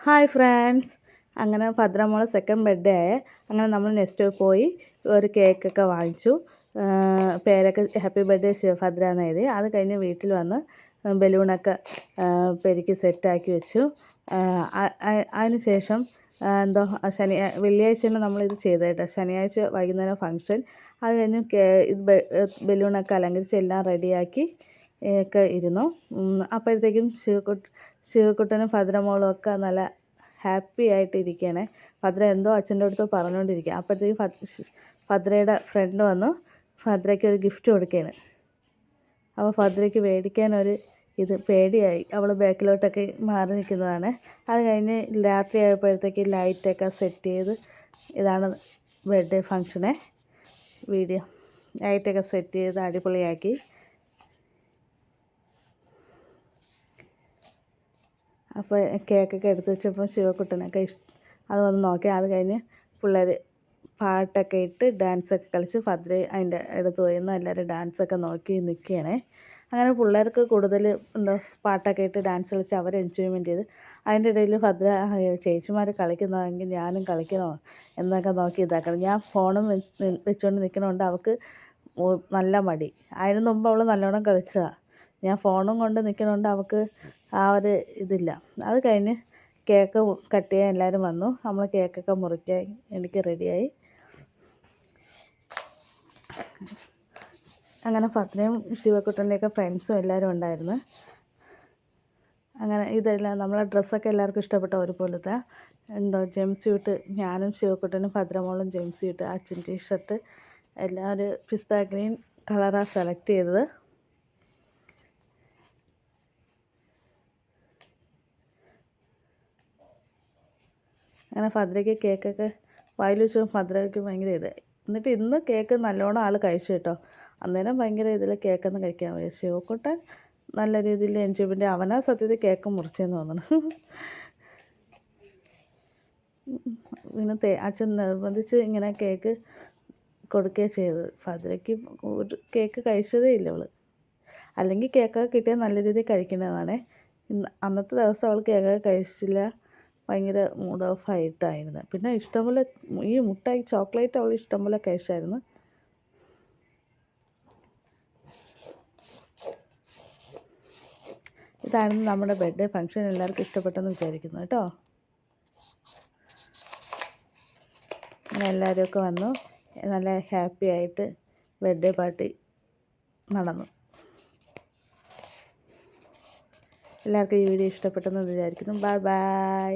Hi friends, അങ്ങനെ ഭദ്രമോളെ second birthday ആയേ. അങ്ങനെ നമ്മൾ നെക്സ്റ്റ് പോയി ഒരു കേക്കൊക്കെ വാങ്ങിച്ചു. പേരൊക്കെ ഹാപ്പി ബർത്ത്ഡേ ശിവഭദ്ര എന്ന് എഴുതി. അത് കഴിഞ്ഞ് വീട്ടിൽ വന്ന് ബലൂണൊക്കെ പെരുക്കി സെറ്റാക്കി വെച്ചു. അതിന് ശേഷം വെള്ളിയാഴ്ചയാണ് നമ്മളിത് ചെയ്തത് കേട്ടോ. ശനിയാഴ്ച വൈകുന്നേരം ഫംഗ്ഷൻ. അത് കഴിഞ്ഞ് ബലൂണൊക്കെ അലങ്കരിച്ച് എല്ലാം റെഡിയാക്കി ഒക്കെ ഇരുന്നു. അപ്പോഴത്തേക്കും ശിവക്കുട്ടനും ഭദ്രമോളും ഒക്കെ നല്ല ഹാപ്പി ആയിട്ട് ഇരിക്കുകയാണ്. ഭദ്ര എന്തോ അച്ഛൻ്റെ അടുത്ത് പറഞ്ഞുകൊണ്ടിരിക്കുക. അപ്പോഴത്തേക്കും ഭദ്രയുടെ ഫ്രണ്ട് വന്നു ഭദ്രയ്ക്ക് ഒരു ഗിഫ്റ്റ് കൊടുക്കുകയാണ്. അപ്പോൾ ഭദ്രയ്ക്ക് മേടിക്കാനൊരു പേടിയായി. അവൾ ബാക്കിലോട്ടൊക്കെ മാറി നിൽക്കുന്നതാണ്. അത് കഴിഞ്ഞ് രാത്രി ആയപ്പോഴത്തേക്ക് ലൈറ്റൊക്കെ സെറ്റ് ചെയ്ത്, ഇതാണ് ബർത്ത്ഡേ ഫംഗ്ഷനെ വീഡിയോ. ലൈറ്റൊക്കെ സെറ്റ് ചെയ്ത് അടിപൊളിയാക്കി. അപ്പോൾ കേക്കൊക്കെ എടുത്ത് വെച്ചപ്പോൾ ശിവക്കുട്ടനൊക്കെ അത് വന്ന് നോക്കി. അത് കഴിഞ്ഞ് പിള്ളേർ പാട്ടൊക്കെ ഇട്ട് ഡാൻസൊക്കെ കളിച്ച് ഭദ്ര അതിൻ്റെ അടുത്ത് പോയി നിന്ന് എല്ലാവരും ഡാൻസൊക്കെ നോക്കി നിൽക്കുകയാണേ. അങ്ങനെ പിള്ളേർക്ക് കൂടുതൽ പാട്ടൊക്കെ ഇട്ട് ഡാൻസ് കളിച്ച് അവർ എൻജോയ്മെൻറ്റ് ചെയ്ത്. അതിൻ്റെ ഇടയിൽ ഭദ്ര ചേച്ചിമാർ കളിക്കുന്നതെങ്കിൽ ഞാനും കളിക്കണോ എന്നൊക്കെ നോക്കി ഇതാക്കണം. ഞാൻ ഫോണും വെച്ചുകൊണ്ട് നിൽക്കണോണ്ട് അവൾക്ക് നല്ല മടി. അതിന് മുമ്പ് അവൾ നല്ലോണം കളിച്ചതാണ്. ഞാൻ ഫോണും കൊണ്ട് നിൽക്കണോണ്ട് അവൾക്ക് ആ ഒരു ഇതില്ല. അത് കഴിഞ്ഞ് കേക്ക് കട്ട് ചെയ്യാൻ എല്ലാവരും വന്നു. നമ്മൾ കേക്കൊക്കെ മുറിക്കാൻ എനിക്ക് റെഡിയായി. അങ്ങനെ ഭദ്രയും ശിവക്കുട്ടൻ്റെയൊക്കെ ഫ്രണ്ട്സും എല്ലാവരും ഉണ്ടായിരുന്നു. അങ്ങനെ ഇതെല്ലാം നമ്മളെ ഡ്രസ്സൊക്കെ എല്ലാവർക്കും ഇഷ്ടപ്പെട്ട ഒരുപോലത്തെ ജെംസ് സ്യൂട്ട്. ഞാനും ശിവക്കുട്ടനും ഭദ്രമോളും ജെംസ് സ്യൂട്ട്, അച്ഛൻ ടീഷർട്ട് എല്ലാം ഒരു പിസ്ത ഗ്രീൻ കളറാണ് സെലക്ട് ചെയ്തത്. അങ്ങനെ ഭദ്രയ്ക്ക് കേക്കൊക്കെ വായിൽ വെച്ച് ഭദ്രയ്ക്ക് ഭയങ്കര എന്നിട്ട് ഇന്ന് കേക്ക് നല്ലോണം ആൾ കഴിച്ചു കേട്ടോ. അന്നേരം ഭയങ്കര കേക്കൊന്നും കഴിക്കാൻ വയ്യ. ശിവക്കുട്ടൻ നല്ല രീതിയിൽ എൻജോയ്മെൻറ്റ്. അവനാ സത്യത്തിൽ കേക്ക് മുറിച്ചെന്ന് തോന്നണം. പിന്നെ അച്ഛൻ നിർബന്ധിച്ച് ഇങ്ങനെ കേക്ക് കൊടുക്കുകയും ചെയ്തത്. ഭദ്രയ്ക്ക് ഒരു കേക്ക് കഴിച്ചതേ ഇല്ല അവൾ. അല്ലെങ്കിൽ കേക്കൊക്കെ കിട്ടിയാൽ നല്ല രീതിയിൽ കഴിക്കേണ്ടതാണ്. അന്നത്തെ ദിവസം അവൾ കേക്കൊക്കെ കഴിച്ചില്ല. ഭയങ്കര മൂഡ് ഓഫ് ആയിട്ടായിരുന്നു. പിന്നെ ഇഷ്ടംപോലെ ഈ മുട്ടായി ചോക്ലേറ്റ് അവൾ ഇഷ്ടംപോലെ കഴിച്ചായിരുന്നു. ഇതായിരുന്നു നമ്മുടെ ബർത്ത്ഡേ ഫംഗ്ഷൻ. എല്ലാവർക്കും ഇഷ്ടപ്പെട്ടെന്ന് വിചാരിക്കുന്നു കേട്ടോ. അങ്ങനെ എല്ലാവരുമൊക്കെ വന്നു. നല്ല ഹാപ്പി ആയിട്ട് ബർത്ത്ഡേ പാർട്ടി നടന്നു. എല്ലാവർക്കും ഈ വീഡിയോ ഇഷ്ടപ്പെട്ടെന്ന് വിചാരിക്കുന്നു. Bye bye.